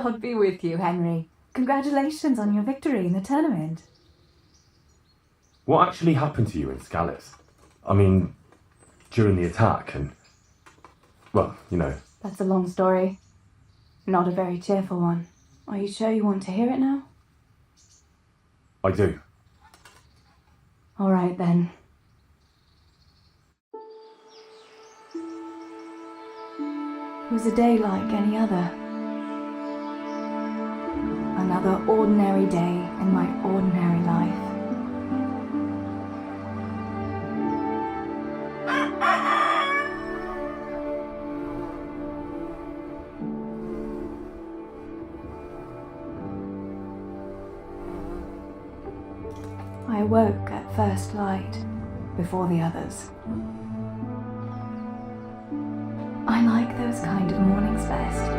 God be with you, Henry. Congratulations on your victory in the tournament. What actually happened to you in Scalise? I mean, during the attack and... well, you know. That's a long story. Not a very cheerful one. Are you sure you want to hear it now? I do. All right, then. It was a day like any other. Another ordinary day in my ordinary life. I awoke at first light, before the others. I like those kind of mornings best.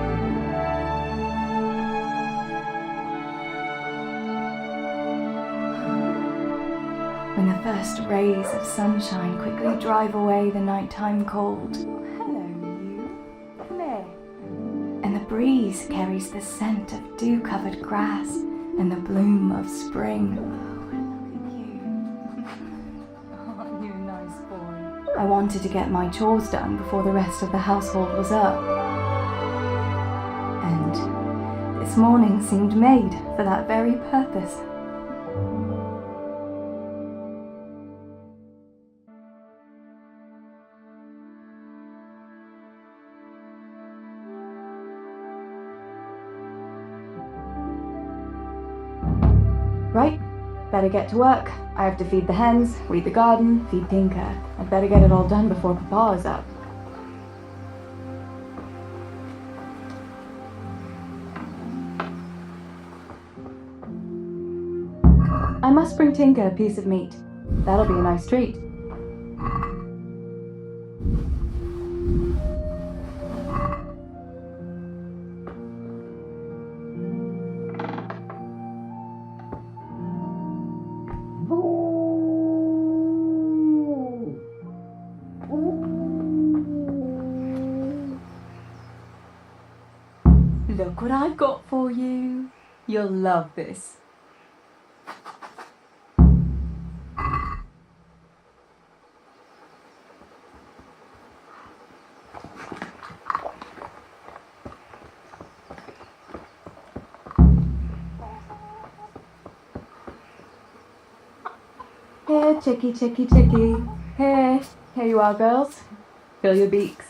When the first rays of sunshine quickly drive away the nighttime cold. Hello, you. Come here. And the breeze carries the scent of dew-covered grass and the bloom of spring. I wanted to get my chores done before the rest of the household was up. And this morning seemed made for that very purpose. Right, better get to work. I have to feed the hens, weed the garden, feed Tinker. I'd better get it all done before Papa is up. I must bring Tinker a piece of meat. That'll be a nice treat. Look what I've got for you. You'll love this. Here, chickie, chickie, chickie. Here you are, girls. Fill your beaks.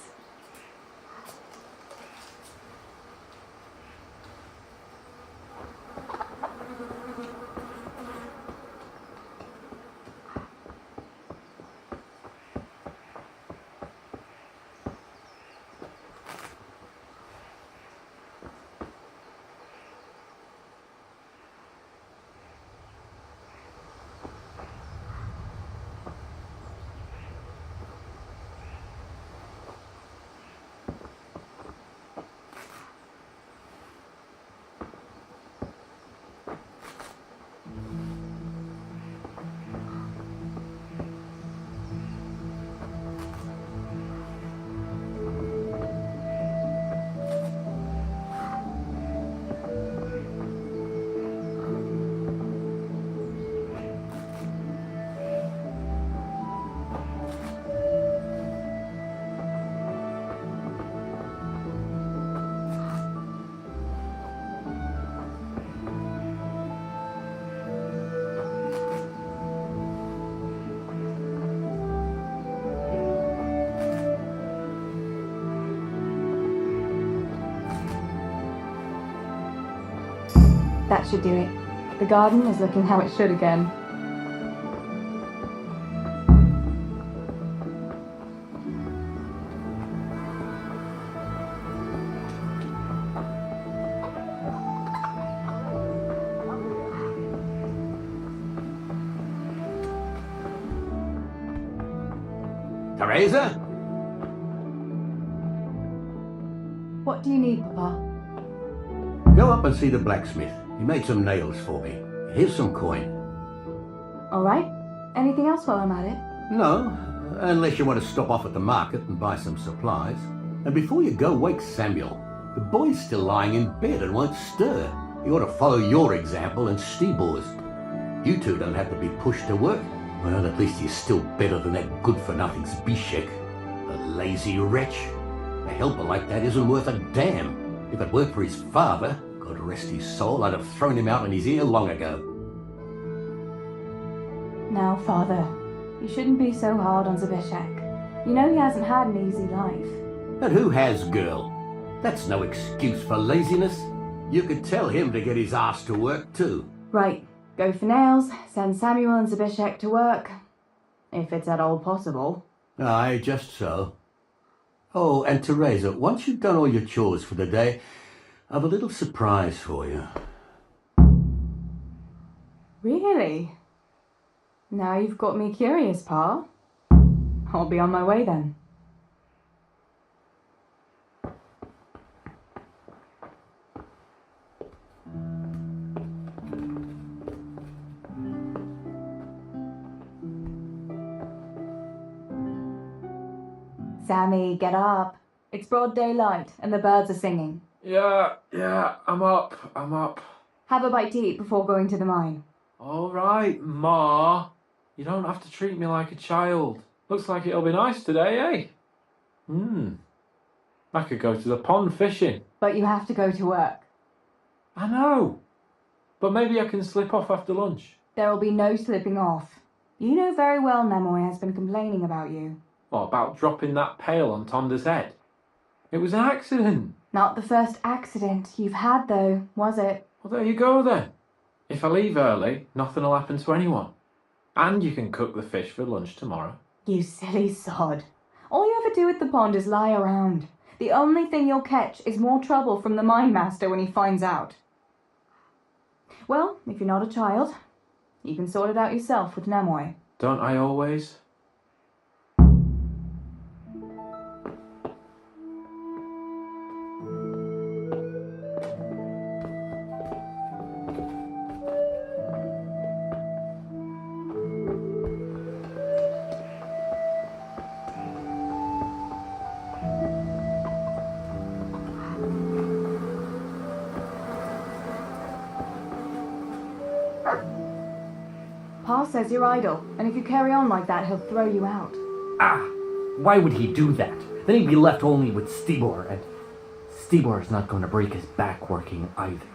That should do it. The garden is looking how it should again. Teresa? What do you need, Papa? Go up and see the blacksmith. He made some nails for me. Here's some coin. All right. Anything else while I'm at it? No, unless you want to stop off at the market and buy some supplies. And before you go, wake Samuel. The boy's still lying in bed and won't stir. He ought to follow your example and Stibor's. You two don't have to be pushed to work. Well, at least he's still better than that good-for-nothing Zbyszek. A lazy wretch. A helper like that isn't worth a damn. If it weren't for his father, God rest his soul, I'd have thrown him out in his ear long ago. Now, Father, you shouldn't be so hard on Zbyszek. You know he hasn't had an easy life. But who has, girl? That's no excuse for laziness. You could tell him to get his ass to work too. Right, go for nails, send Samuel and Zbyszek to work. If it's at all possible. Aye, just so. Oh, and Teresa, once you've done all your chores for the day, I've a little surprise for you. Really? Now you've got me curious, Pa. I'll be on my way then. Sammy, get up. It's broad daylight and the birds are singing. Yeah, I'm up. Have a bite to eat before going to the mine. All right, Ma. You don't have to treat me like a child. Looks like it'll be nice today, eh? I could go to the pond fishing. But you have to go to work. I know. But maybe I can slip off after lunch. There will be no slipping off. You know very well Nemoy has been complaining about you. What about dropping that pail on Tonda's head? It was an accident. Not the first accident you've had, though, was it? Well, there you go then. If I leave early, nothing will happen to anyone. And you can cook the fish for lunch tomorrow. You silly sod. All you ever do at the pond is lie around. The only thing you'll catch is more trouble from the mine master when he finds out. Well, if you're not a child, you can sort it out yourself with Nemoy. Don't I always? Pa says you're idle, and if you carry on like that, he'll throw you out. Ah! Why would he do that? Then he'd be left only with Stibor, and Stibor's not going to break his back working either.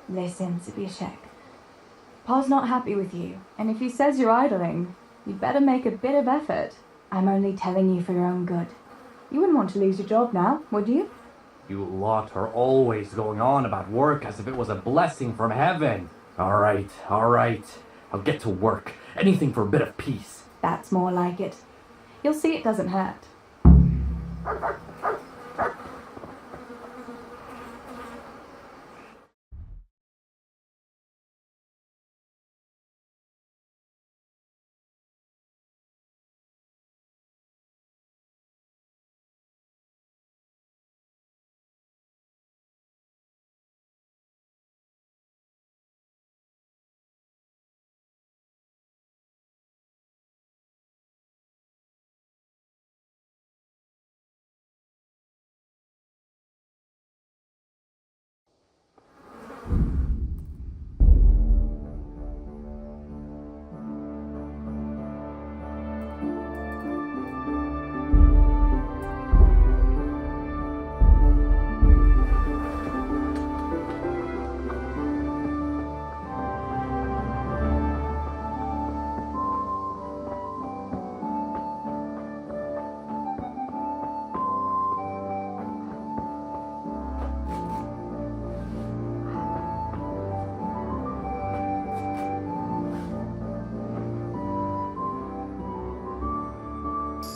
Listen, Zbyszek. Pa's not happy with you, and if he says you're idling, you'd better make a bit of effort. I'm only telling you for your own good. You wouldn't want to lose your job now, would you? You lot are always going on about work as if it was a blessing from heaven. All right. I'll get to work. Anything for a bit of peace. That's more like it. You'll see it doesn't hurt.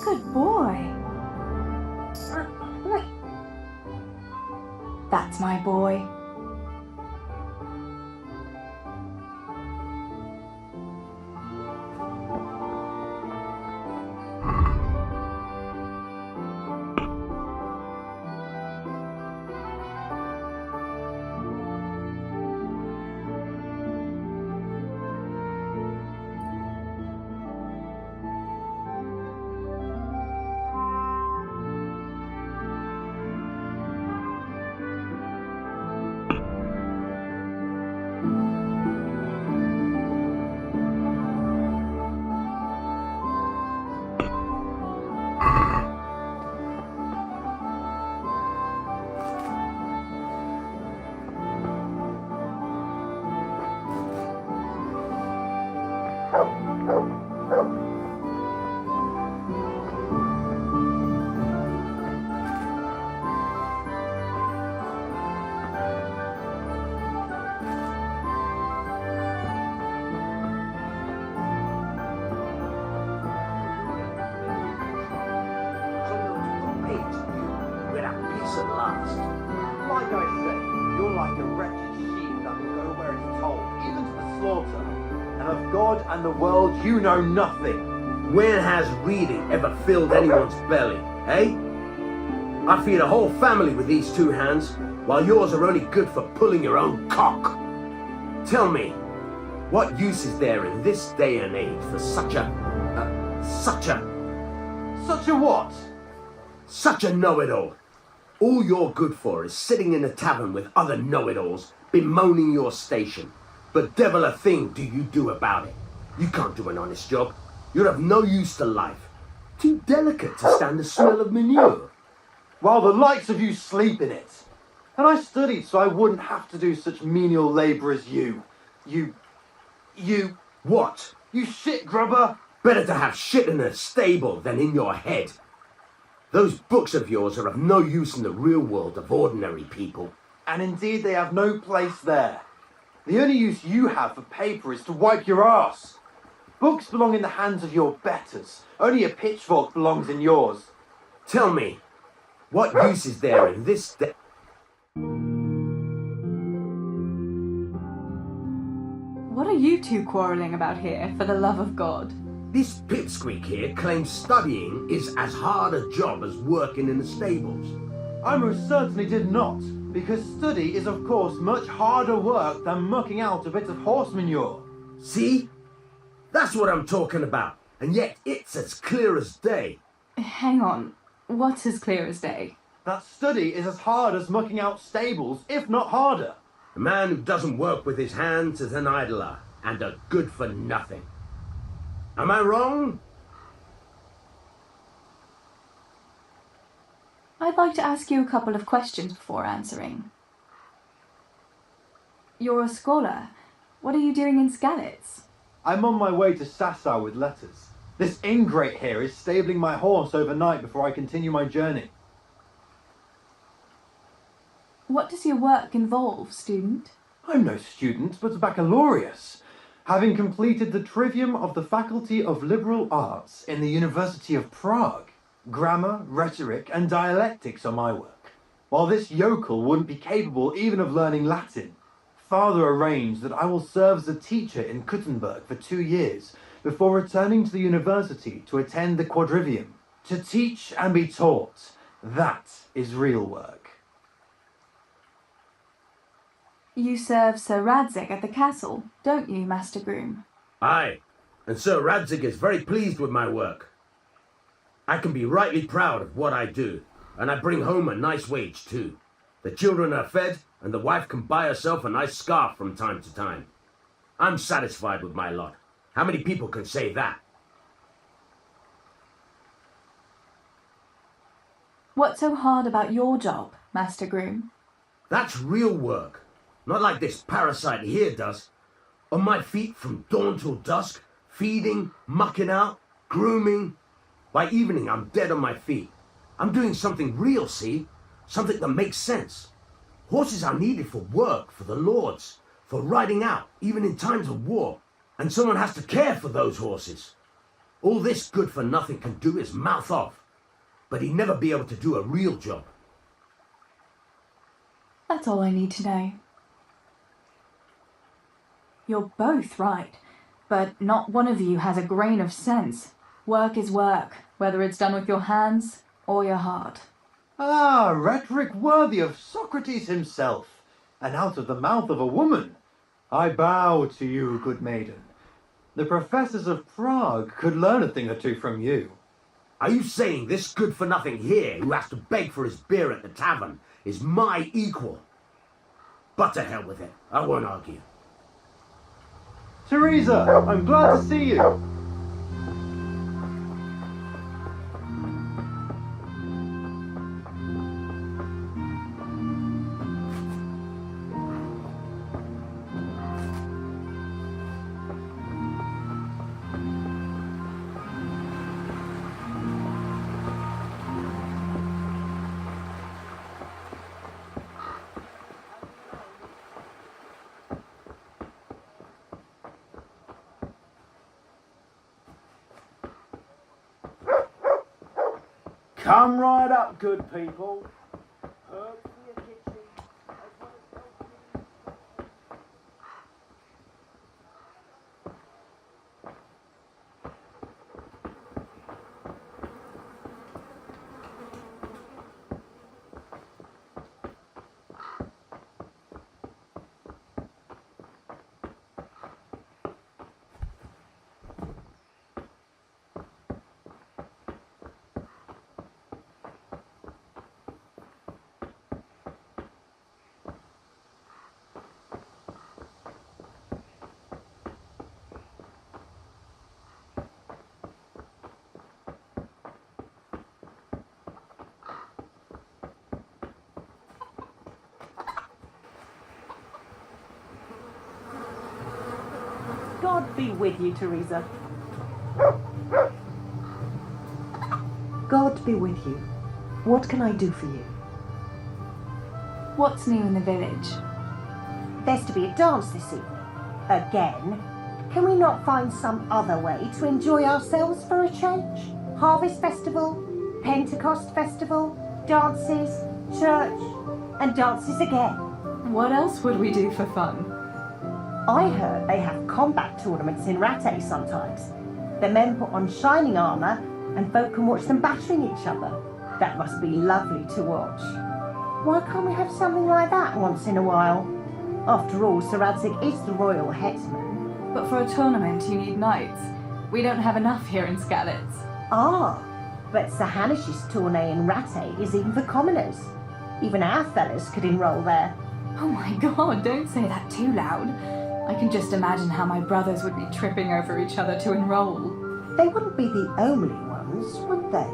Good boy. That's my boy. asked. Like I say, you're like a wretched sheep that will go where it's told, even to the slaughter. And of God and the world you know nothing. When has reading ever filled anyone's belly, eh? I feed a whole family with these two hands, while yours are only good for pulling your own cock. Tell me, what use is there in this day and age for such a what? Such a know-it-all. All you're good for is sitting in a tavern with other know-it-alls, bemoaning your station. But devil a thing do you do about it. You can't do an honest job. You're of no use to life. Too delicate to stand the smell of manure. While the likes of you sleep in it. And I studied so I wouldn't have to do such menial labour as you. You... What? You shit grubber! Better to have shit in a stable than in your head. Those books of yours are of no use in the real world of ordinary people. And indeed they have no place there. The only use you have for paper is to wipe your arse. Books belong in the hands of your betters. Only a pitchfork belongs in yours. Tell me, what use is there in this day? What are you two quarrelling about here, for the love of God? This pipsqueak here claims studying is as hard a job as working in the stables. I most certainly did not, because study is of course much harder work than mucking out a bit of horse manure. See? That's what I'm talking about, and yet it's as clear as day. Hang on, what's as clear as day? That study is as hard as mucking out stables, if not harder. A man who doesn't work with his hands is an idler, and a good for nothing. Am I wrong? I'd like to ask you a couple of questions before answering. You're a scholar. What are you doing in Skalitz? I'm on my way to Sasau with letters. This ingrate here is stabling my horse overnight before I continue my journey. What does your work involve, student? I'm no student, but a baccalaureus, having completed the trivium of the Faculty of Liberal Arts in the University of Prague. Grammar, rhetoric, and dialectics are my work, while this yokel wouldn't be capable even of learning Latin. Father arranged that I will serve as a teacher in Kuttenberg for 2 years before returning to the university to attend the quadrivium. To teach and be taught, that is real work. You serve Sir Radzig at the castle, don't you, Master Groom? Aye, and Sir Radzig is very pleased with my work. I can be rightly proud of what I do, and I bring home a nice wage too. The children are fed, and the wife can buy herself a nice scarf from time to time. I'm satisfied with my lot. How many people can say that? What's so hard about your job, Master Groom? That's real work. Not like this parasite here does. On my feet from dawn till dusk, feeding, mucking out, grooming. By evening, I'm dead on my feet. I'm doing something real, see? Something that makes sense. Horses are needed for work, for the lords, for riding out, even in times of war. And someone has to care for those horses. All this good for nothing can do is mouth off. But he'd never be able to do a real job. That's all I need to know. You're both right, but not one of you has a grain of sense. Work is work, whether it's done with your hands or your heart. Ah, rhetoric worthy of Socrates himself, and out of the mouth of a woman. I bow to you, good maiden. The professors of Prague could learn a thing or two from you. Are you saying this good-for-nothing here, who has to beg for his beer at the tavern, is my equal? But to hell with it, I won't argue. Teresa, I'm glad to see you. Come right up, good people. Heard God be with you, Teresa. God be with you. What can I do for you? What's new in the village? There's to be a dance this evening. Again. Can we not find some other way to enjoy ourselves for a change? Harvest Festival, Pentecost Festival, dances, church, and dances again. What else would we do for fun? I heard they have combat tournaments in Rattay sometimes. The men put on shining armour and folk can watch them battering each other. That must be lovely to watch. Why can't we have something like that once in a while? After all, Sir Radzig is the royal headsman. But for a tournament, you need knights. We don't have enough here in Skalitz. Ah, but Sir Hanish's tourney in Rattay is even for commoners. Even our fellas could enrol there. Oh my god, don't say that too loud. I can just imagine how my brothers would be tripping over each other to enroll. They wouldn't be the only ones, would they?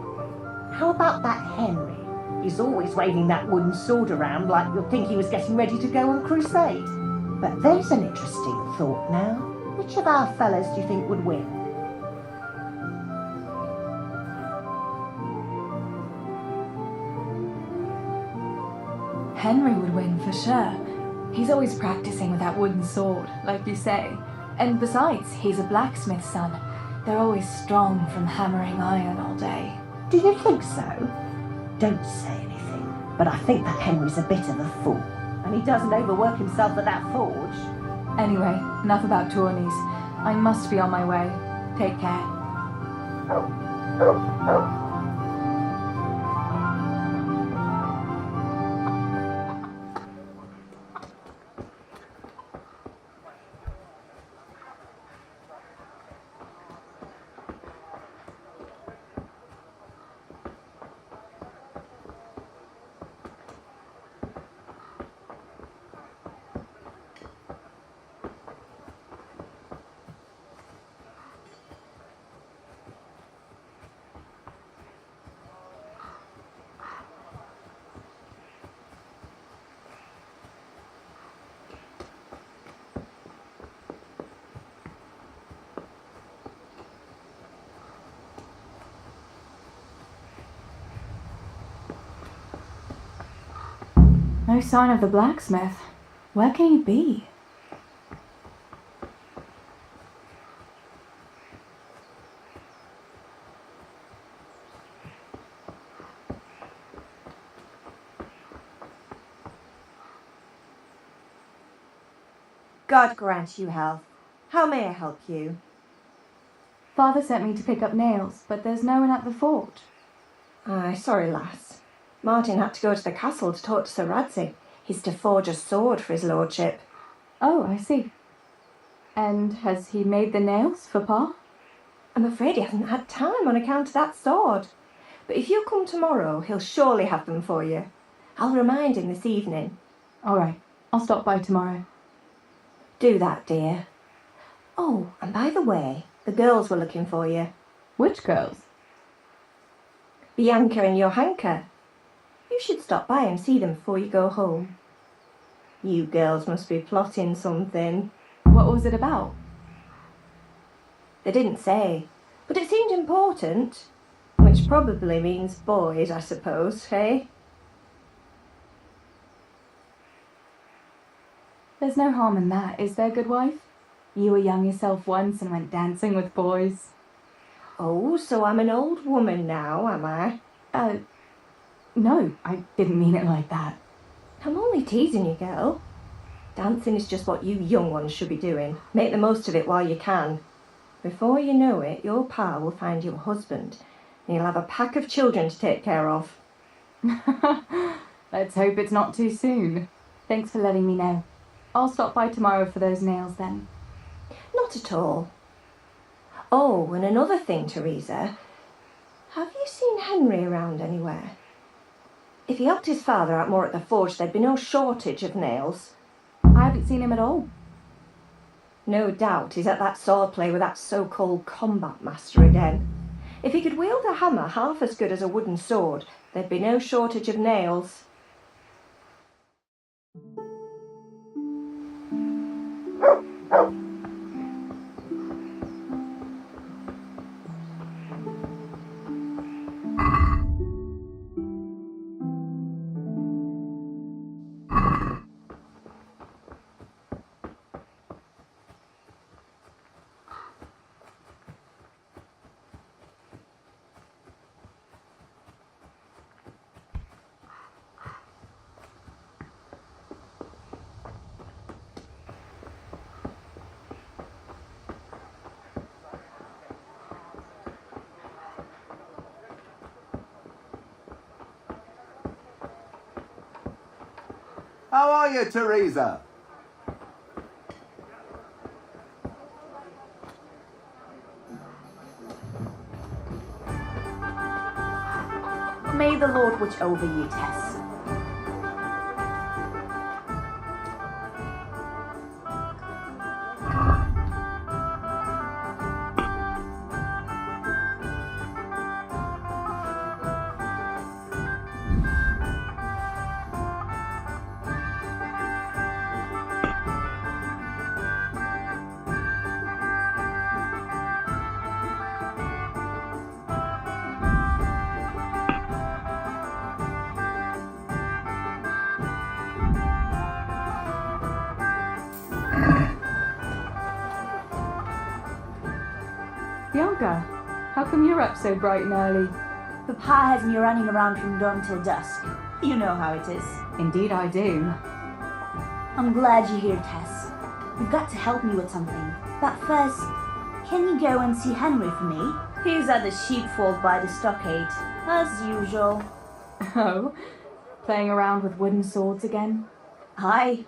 How about that Henry? He's always waving that wooden sword around like you'd think he was getting ready to go on crusade. But there's an interesting thought now. Which of our fellas do you think would win? Henry would win for sure. He's always practicing with that wooden sword, like you say. And besides, he's a blacksmith's son. They're always strong from hammering iron all day. Do you think so? Don't say anything, but I think that Henry's a bit of a fool. And he doesn't overwork himself at that forge. Anyway, enough about tourneys. I must be on my way. Take care. No sign of the blacksmith. Where can he be? God grant you health. How may I help you? Father sent me to pick up nails, but there's no one at the fort. Aye, sorry, lass. Martin had to go to the castle to talk to Sir Radzig. He's to forge a sword for his lordship. Oh, I see. And has he made the nails for Pa? I'm afraid he hasn't had time on account of that sword. But if you come tomorrow, he'll surely have them for you. I'll remind him this evening. All right, I'll stop by tomorrow. Do that, dear. Oh, and by the way, the girls were looking for you. Which girls? Bianca and Johanka. You should stop by and see them before you go home. You girls must be plotting something. What was it about? They didn't say, but it seemed important. Which probably means boys, I suppose, hey? There's no harm in that, is there, good wife? You were young yourself once and went dancing with boys. Oh, so I'm an old woman now, am I? No, I didn't mean it like that. I'm only teasing you, girl. Dancing is just what you young ones should be doing. Make the most of it while you can. Before you know it, your pa will find you a husband, and you'll have a pack of children to take care of. Let's hope it's not too soon. Thanks for letting me know. I'll stop by tomorrow for those nails then. Not at all. Oh, and another thing, Teresa. Have you seen Henry around anywhere? If he helped his father out more at the forge, there'd be no shortage of nails. I haven't seen him at all. No doubt he's at that sword play with that so-called combat master again. If he could wield a hammer half as good as a wooden sword, there'd be no shortage of nails. How are you, Teresa? May the Lord watch over you, Tess. Bianca, how come you're up so bright and early? Papa has me running around from dawn till dusk. You know how it is. Indeed I do. I'm glad you're here, Tess. You've got to help me with something. But first, can you go and see Henry for me? He's at the sheepfold by the stockade, as usual. Oh, playing around with wooden swords again? Aye,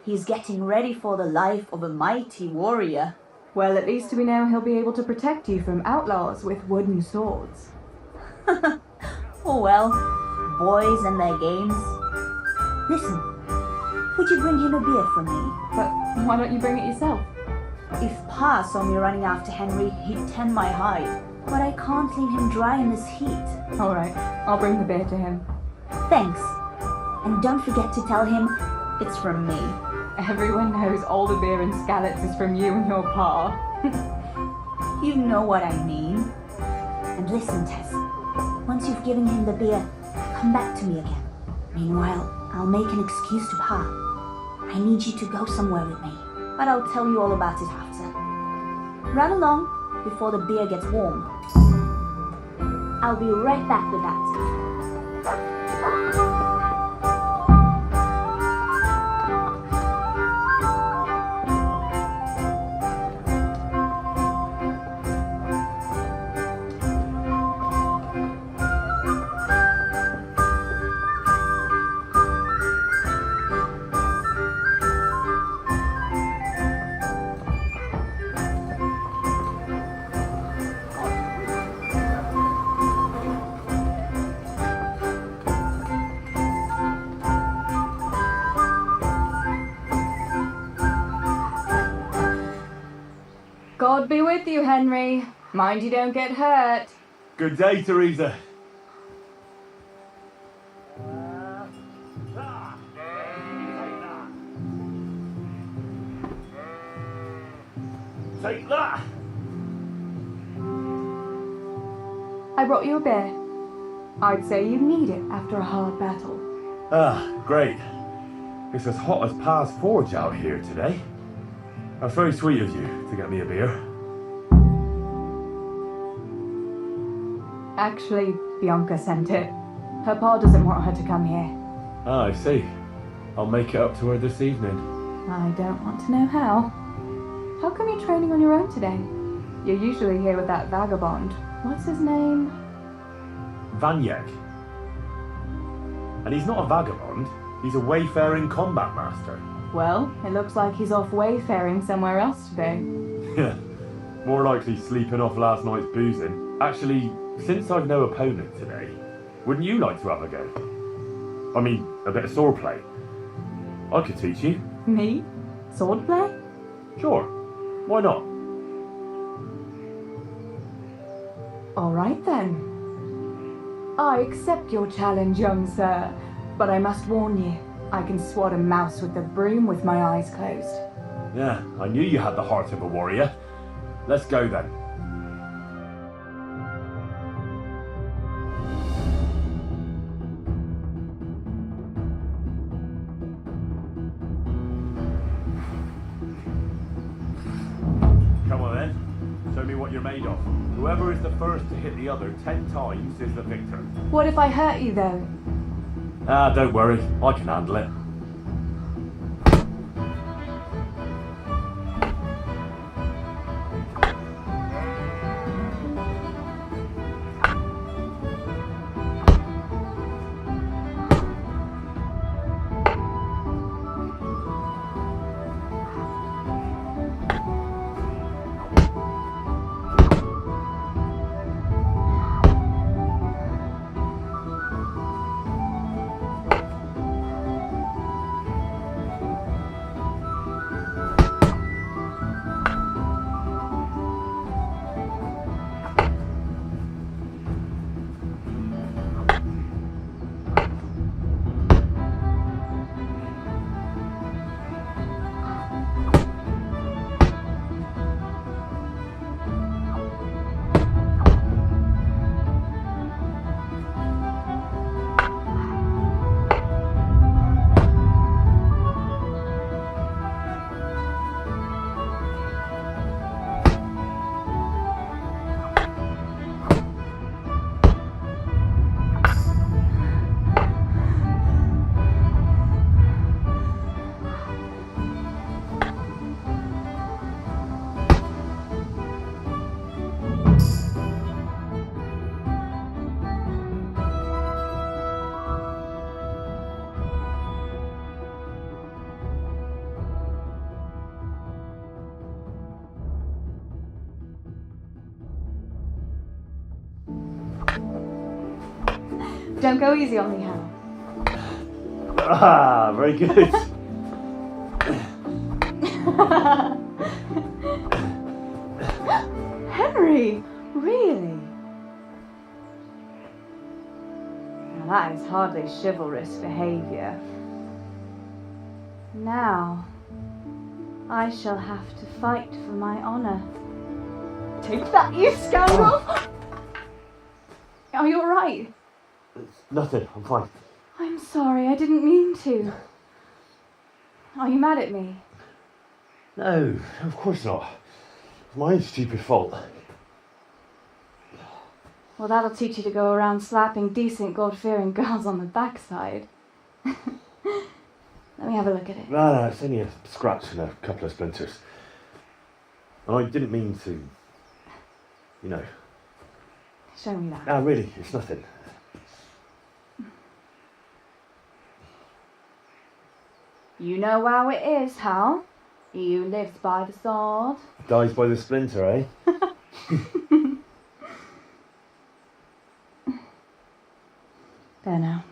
he's getting ready for the life of a mighty warrior. Well, at least we know he'll be able to protect you from outlaws with wooden swords. Oh well, boys and their games. Listen, would you bring him a beer for me? But why don't you bring it yourself? If Pa saw me running after Henry, he'd tend my hide. But I can't leave him dry in this heat. All right, I'll bring the beer to him. Thanks. And don't forget to tell him it's from me. Everyone knows all the beer and scallops is from you and your pa. You know what I mean. And listen, Tess, once you've given him the beer, come back to me again. Meanwhile, I'll make an excuse to Pa. I need you to go somewhere with me, but I'll tell you all about it after. Run along before the beer gets warm. I'll be right back with that. God be with you, Henry. Mind you don't get hurt. Good day, Teresa. Take that! I brought you a beer. I'd say you need it after a hard battle. Ah, great. It's as hot as Pa's Forge out here today. That's very sweet of you to get me a beer. Actually, Bianca sent it. Her pa doesn't want her to come here. Ah, I see. I'll make it up to her this evening. I don't want to know how. How come you're training on your own today? You're usually here with that vagabond. What's his name? Vanyek. And he's not a vagabond. He's a wayfaring combat master. Well, it looks like he's off wayfaring somewhere else today. Yeah, more likely sleeping off last night's boozing. Actually, since I've no opponent today, wouldn't you like to have a go? I mean, a bit of swordplay. I could teach you. Me? Swordplay? Sure, why not? All right then. I accept your challenge, young sir, but I must warn you, I can swat a mouse with a broom with my eyes closed. Yeah, I knew you had the heart of a warrior. Let's go then. Come on then. Show me what you're made of. Whoever is the first to hit the other 10 times is the victor. What if I hurt you though? Ah, don't worry. I can handle it. Don't go easy on me, Hal. Ah, very good. Henry, really? Now that is hardly chivalrous behaviour. Now, I shall have to fight for my honour. Take that, you scoundrel! Are you alright? Nothing, I'm fine. I'm sorry, I didn't mean to. Are you mad at me? No, of course not. It's my own stupid fault. Well, that'll teach you to go around slapping decent, God-fearing girls on the backside. Let me have a look at it. No, it's only a scratch and a couple of splinters. And I didn't mean to, you know. Show me that. No, really, it's nothing. You know how it is, Hal. He who lives by the sword Dies by the splinter, eh? There now.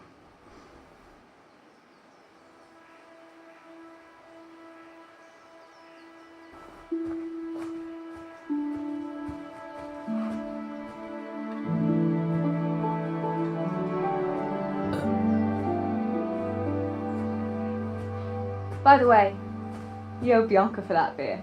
By the way, you owe Bianca for that beer.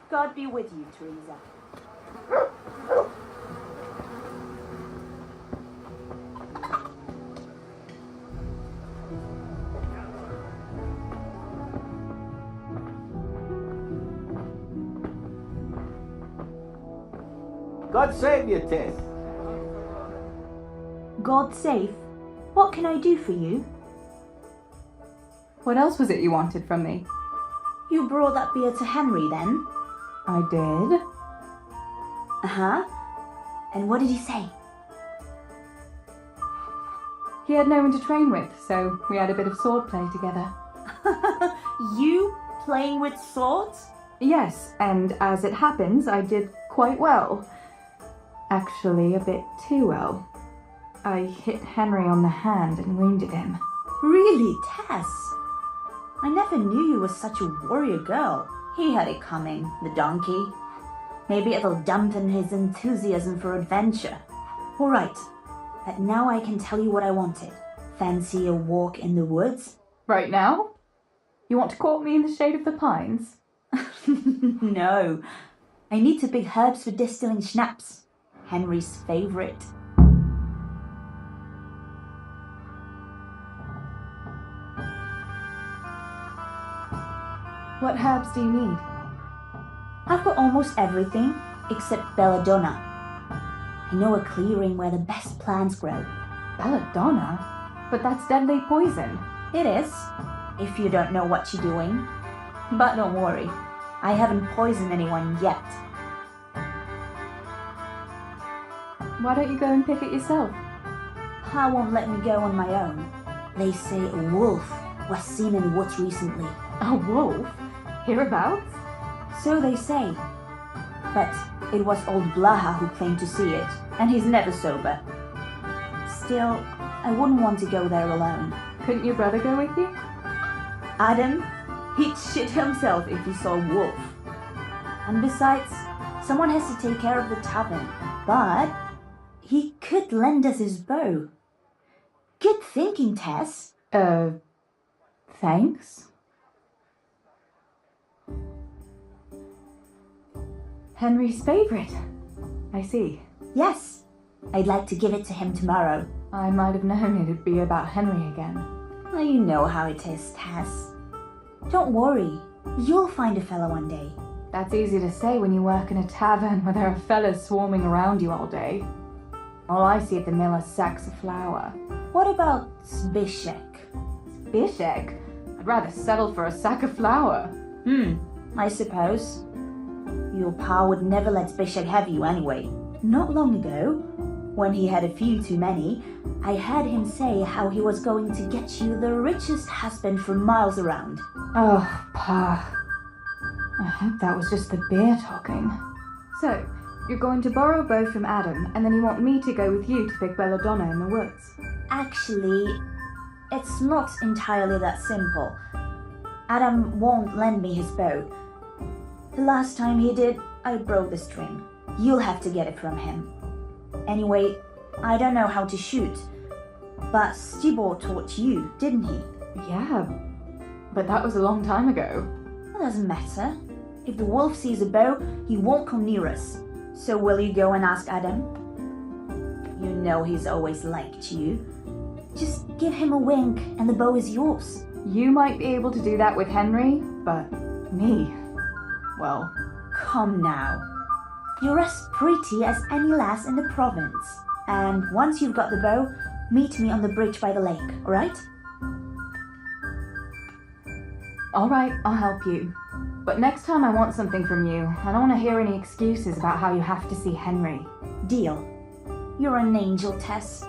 God be with you, Teresa. God save you, Tess. God safe? What can I do for you? What else was it you wanted from me? You brought that beer to Henry then? I did. Uh-huh. And what did he say? He had no one to train with, so we had a bit of sword play together. You playing with swords? Yes, and as it happens, I did quite well. Actually, a bit too well. I hit Henry on the hand and wounded him. Really, Tess? I never knew you were such a warrior girl. He had it coming, the donkey. Maybe it'll dampen his enthusiasm for adventure. All right, but now I can tell you what I wanted. Fancy a walk in the woods? Right now? You want to court me in the shade of the pines? No. I need to pick herbs for distilling schnapps. Henry's favorite. What herbs do you need? I've got almost everything except belladonna. I know a clearing where the best plants grow. Belladonna? But that's deadly poison. It is, if you don't know what you're doing. But don't worry, I haven't poisoned anyone yet. Why don't you go and pick it yourself? Pa won't let me go on my own. They say a wolf was seen in the woods recently. A wolf? Hereabouts? So they say. But it was old Blaha who claimed to see it, and he's never sober. Still, I wouldn't want to go there alone. Couldn't your brother go with you? Adam, he'd shit himself if he saw a wolf. And besides, Someone has to take care of the tavern, but he could lend us his bow. Good thinking, Tess. Thanks? Henry's favourite. I see. Yes, I'd like to give it to him tomorrow. I might have known it'd be about Henry again. Well, you know how it is, Tess. Don't worry, you'll find a fella one day. That's easy to say when you work in a tavern where there are fellas swarming around you all day. All I see at the mill are sacks of flour. What about Zbyszek? Zbyszek? I'd rather settle for a sack of flour. I suppose. Your pa would never let Zbyszek have you anyway. Not long ago, when he had a few too many, I heard him say how he was going to get you the richest husband for miles around. Oh, Pa. I hope that was just the beer talking. So, you're going to borrow a bow from Adam, and then you want me to go with you to pick belladonna in the woods? Actually, it's not entirely that simple. Adam won't lend me his bow. The last time he did, I broke the string. You'll have to get it from him. Anyway, I don't know how to shoot, but Stibor taught you, didn't he? Yeah, but that was a long time ago. It doesn't matter. If the wolf sees a bow, he won't come near us. So will you go and ask Adam? You know he's always liked you. Just give him a wink and the bow is yours. You might be able to do that with Henry, but me, well... Come now. You're as pretty as any lass in the province. And once you've got the bow, meet me on the bridge by the lake, alright? Alright, I'll help you. But next time I want something from you. I don't want to hear any excuses about how you have to see Henry. Deal. You're an angel, Tess.